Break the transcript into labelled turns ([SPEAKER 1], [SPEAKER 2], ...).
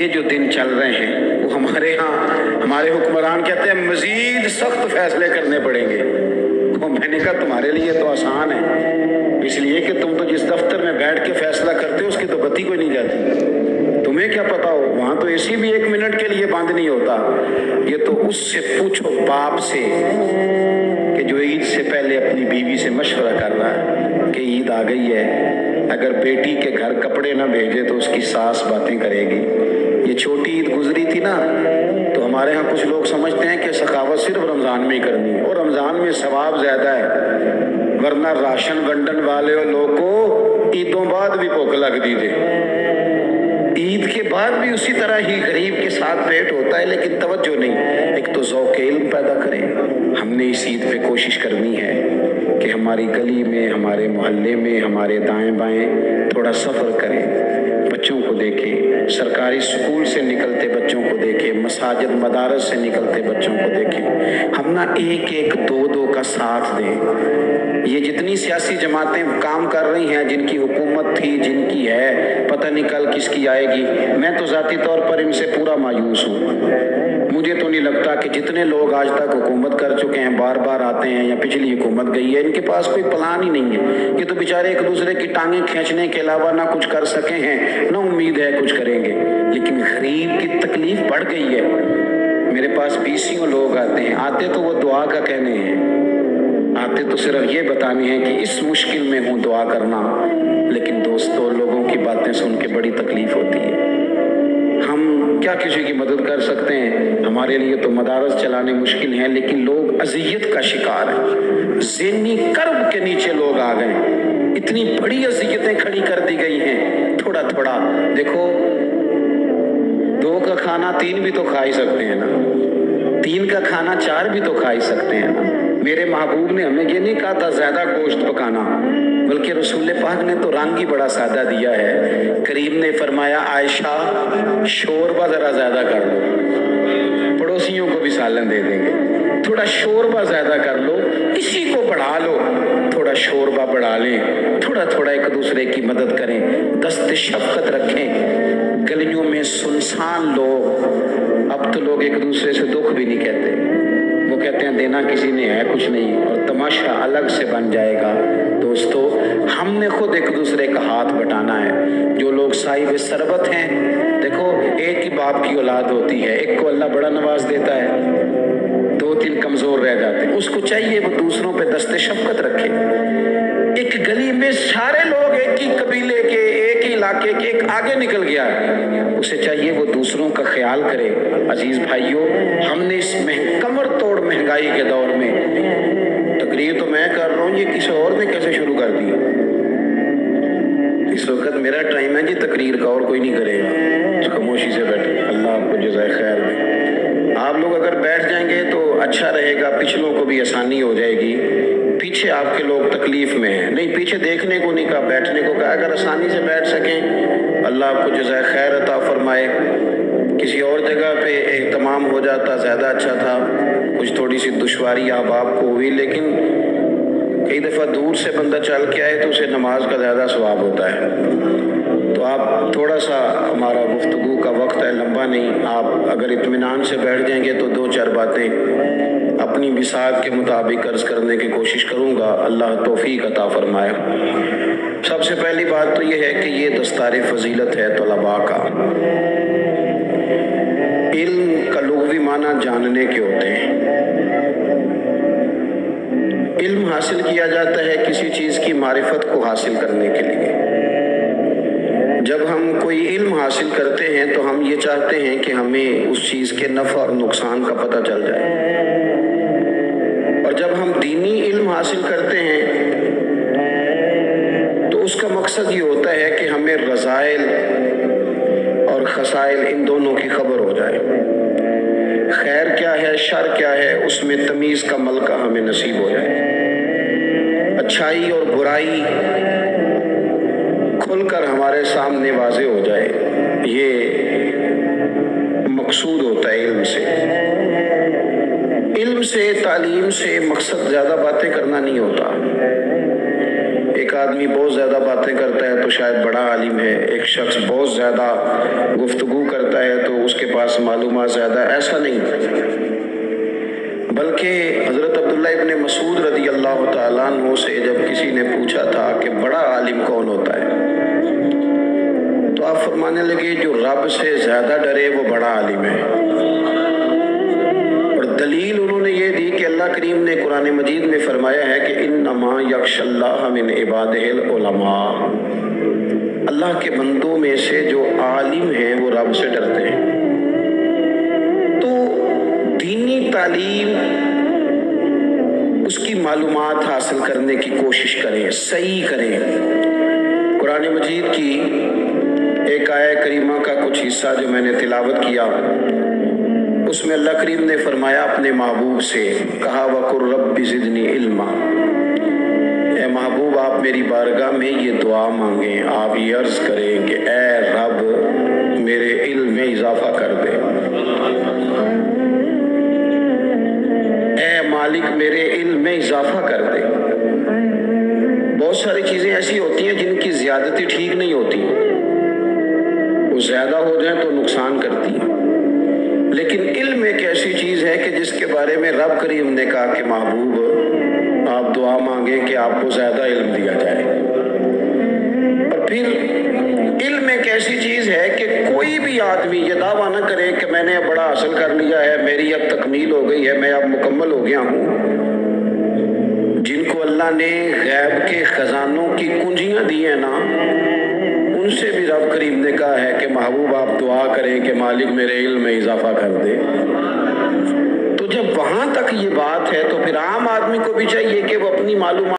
[SPEAKER 1] یہ جو دن چل رہے ہیں وہ ہمارے ہاں ہمارے حکمران کہتے ہیں مزید سخت فیصلے کرنے پڑیں گے۔ میں نے کہا تمہارے لیے تو آسان ہے، اس لیے کہ تم تو جس دفتر میں بیٹھ کے فیصلہ کرتے ہو اس کی تو بتی کوئی نہیں جاتی، تمہیں کیا پتا ہو، وہاں تو اسی بھی 1 منٹ کے لیے بند نہیں ہوتا۔ یہ تو اس سے پوچھو باپ سے کہ جو عید سے پہلے اپنی بیوی سے مشورہ کر رہا ہے کہ عید آ گئی ہے، اگر بیٹی کے گھر کپڑے نہ بھیجے تو اس کی ساس باتیں کرے گی۔ یہ چھوٹی عید گزری تھی نا، تو ہمارے ہاں کچھ لوگ سمجھتے ہیں کہ سخاوت صرف رمضان میں ہی کرنی ہے، اور رمضان میں ثواب زیادہ ہے، ورنہ راشن ونڈن والے لوگ کو عیدوں بعد بھی بھوک لگتی تھی، عید کے بعد بھی اسی طرح ہی غریب کے ساتھ پیٹ ہوتا ہے، لیکن توجہ نہیں۔ ایک تو ذوق علم پیدا کریں، ہم نے اس عید پہ کوشش کرنی ہے کہ ہماری گلی میں، ہمارے محلے میں، ہمارے دائیں بائیں تھوڑا سفر کریں، بچوں کو دیکھیں، سرکاری سکول سے نکلتے بچوں کو دیکھیں، مساجد مدارس سے نکلتے بچوں کو دیکھیں، ہم نہ ایک ایک دو دو کا ساتھ دیں۔ یہ جتنی سیاسی جماعتیں کام کر رہی ہیں، جن کی حکومت تھی، جن کی ہے، پتہ نہیں کل کس کی آئے گی، میں تو ذاتی طور پر ان سے پورا مایوس ہوں۔ مجھے تو نہیں لگتا کہ جتنے لوگ آج تک حکومت کر چکے ہیں، بار بار آتے ہیں یا پچھلی حکومت گئی ہے، ان کے پاس کوئی پلان ہی نہیں ہے، یہ تو بیچارے ایک دوسرے کی ٹانگیں کھینچنے کے علاوہ نہ کچھ کر سکے ہیں، نہ امید ہے کچھ کریں گے۔ لیکن غریب کی تکلیف بڑھ گئی ہے۔ میرے پاس 20 لوگ آتے ہیں، آتے تو وہ دعا کا کہنے ہیں، آتے تو صرف یہ بتانے ہیں کہ اس مشکل میں ہوں دعا کرنا، لیکن دوستو لوگوں کی باتیں سن کے بڑی تکلیف ہوتی ہے۔ ہم کیا کسی کی مدد کر سکتے ہیں؟ ہمارے لیے تو مدارس چلانے مشکل ہیں، لیکن لوگ اذیت کا شکار ہیں، ذہنی کرب کے نیچے لوگ آ گئے، اتنی بڑی اذیتیں کھڑی کر دی گئی ہیں۔ تھوڑا تھوڑا دیکھو، 2 کا کھانا 3 بھی تو کھا ہی سکتے ہیں نا، 3 کا کھانا 4 بھی تو کھا ہی سکتے ہیں نا۔ میرے محبوب نے ہمیں یہ نہیں کہا تھا زیادہ گوشت پکانا، بلکہ رسول پاک نے تو رنگ ہی بڑا سادہ دیا ہے۔ کریم نے فرمایا عائشہ شوربہ ذرا زیادہ کر لو، پڑوسیوں کو بھی سالن دے دیں گے، تھوڑا شوربہ زیادہ کر لو، اسی کو بڑھا لو، تھوڑا شوربہ بڑھا لیں، تھوڑا تھوڑا ایک دوسرے کی مدد کریں، دست شفقت رکھیں۔ گلیوں میں سنسان لوگ، اب تو لوگ ایک دوسرے سے دکھ بھی نہیں کہتے، وہ کہتے ہیں دینا کسی نے ہے کچھ نہیں، اور تماشا الگ سے بن جائے گا۔ دوستو ہم نے خود ایک دوسرے کا ہاتھ بٹانا ہے۔ جو لوگ صاحب ثروت ہیں، دیکھو ایک ہی باپ کی اولاد ہوتی ہے، ایک کو اللہ بڑا نواز دیتا ہے، 2-3 کمزور رہ جاتے ہیں، اس کو چاہیے وہ دوسروں پہ دست شفقت رکھے۔ ایک گلی میں سارے لوگ ایک ہی قبیلے کے، ایک ہی علاقے کے، ایک آگے نکل گیا، اسے چاہیے وہ دوسروں کا خیال کرے۔ عزیز بھائیوں، ہم نے اس کمر توڑ مہنگائی کے دور میں، تقریر تو میں کر رہا ہوں، یہ کسی اور نے کیسے شروع کر دی؟ اس وقت میرا ٹائم ہے جی تقریر کا، اور کوئی نہیں کرے گا، خاموشی سے بیٹھے، اللہ آپ کو جزائے خیر دے۔ آپ لوگ اگر بیٹھ جائیں گے تو اچھا رہے گا، پچھلوں کو بھی آسانی ہو جائے گی۔ پیچھے آپ کے لوگ تکلیف میں ہیں، نہیں پیچھے دیکھنے کو نہیں کہا، بیٹھنے کو کہا، اگر آسانی سے بیٹھ سکیں اللہ آپ کو جزائے خیر عطا فرمائے۔ کسی اور جگہ پہ اہتمام ہو جاتا زیادہ اچھا تھا، کچھ تھوڑی سی دشواری آپ کو ہوئی، لیکن کئی دفعہ دور سے بندہ چل کے آئے تو اسے نماز کا زیادہ ثواب ہوتا ہے۔ تو آپ تھوڑا سا، ہمارا گفتگو کا وقت ہے، لمبا نہیں، آپ اگر اطمینان سے بیٹھ جائیں گے تو 2-4 باتیں اپنی بساط کے مطابق عرض کرنے کی کوشش کروں گا، اللہ توفیق عطا فرمائے۔ سب سے پہلی بات تو یہ ہے کہ یہ دستار فضیلت ہے طلباء کا۔ علم کا لغوی معنی جاننے کے ہوتے ہیں۔ علم حاصل کیا جاتا ہے کسی چیز کی معرفت کو حاصل کرنے کے لیے۔ جب ہم کوئی علم حاصل کرتے ہیں تو ہم یہ چاہتے ہیں کہ ہمیں اس چیز کے نفع اور نقصان کا پتہ چل جائے، اور جب ہم دینی علم حاصل کرتے ہیں تو اس کا مقصد یہ ہوتا ہے کہ ہمیں رذائل اور خسائل ان دونوں کی خبر ہو جائے، خیر کیا ہے شر کیا ہے اس میں تمیز کا ملکہ ہمیں نصیب ہو جائے، اچھائی اور برائی کھل کر ہمارے سامنے واضح ہو جائے، یہ مقصود ہوتا ہے علم سے۔ علم سے، تعلیم سے مقصد زیادہ باتیں کرنا نہیں ہوتا، ایک آدمی بہت زیادہ باتیں کرتا ہے تو شاید بڑا عالم ہے، ایک شخص بہت زیادہ گفتگو کرتا ہے تو اس کے پاس معلومات زیادہ، ایسا نہیں، بلکہ حضرت عبداللہ ابن مسعود رضی اللہ تعالیٰ عنہ سے جب کسی نے پوچھا تھا کہ بڑا عالم کون ہوتا ہے، تو آپ فرمانے لگے جو رب سے زیادہ ڈرے وہ بڑا عالم ہے۔ اور دلیل انہوں نے یہ دی کہ اللہ کریم نے قرآن مجید میں فرمایا ہے کہ انما یخشی اللہ من عبادہ العلماء، اللہ کے بندوں میں سے جو عالم ہیں وہ رب سے ڈرتے ہیں۔ تو دینی تعلیم، اس کی معلومات حاصل کرنے کی کوشش کریں، صحیح کریں۔ قرآن مجید کی ایک آیہ کریمہ کا کچھ حصہ جو میں نے تلاوت کیا، اس میں اللہ کریم نے فرمایا اپنے محبوب سے، کہا وَقُلْ رَبِّ زِدْنِي عِلْمًا، اے محبوب آپ میری بارگاہ میں یہ دعا مانگیں، آپ یہ عرض کریں کہ اے رب میرے علم میں اضافہ کر دے، اے مالک میرے علم میں اضافہ کر دے۔ بہت ساری چیزیں ایسی ہوتی ہیں جن کی زیادتی ٹھیک نہیں ہوتی، وہ زیادہ ہو جائیں تو نقصان کرتی ہیں، لیکن علم ایک ایسی چیز ہے کہ جس کے بارے میں رب کریم نے کہا کہ محبوب آپ دعا مانگیں کہ آپ کو زیادہ علم دیا جائے۔ اور پھر علم ایک ایسی چیز ہے کہ کوئی بھی آدمی یہ دعویٰ نہ کرے کہ میں نے اب بڑا حاصل کر لیا ہے، میری اب تکمیل ہو گئی ہے، میں اب مکمل ہو گیا ہوں۔ جن کو اللہ نے غیب کے خزانوں کی کنجیاں دی ہیں نا، ان سے بھی رب کریم نے کہا ہے کہ محبوب آپ دعا کریں کہ مالک میرے علم میں اضافہ کر دے۔ تو جب وہاں تک یہ بات ہے تو پھر عام آدمی کو بھی چاہیے کہ وہ اپنی معلومات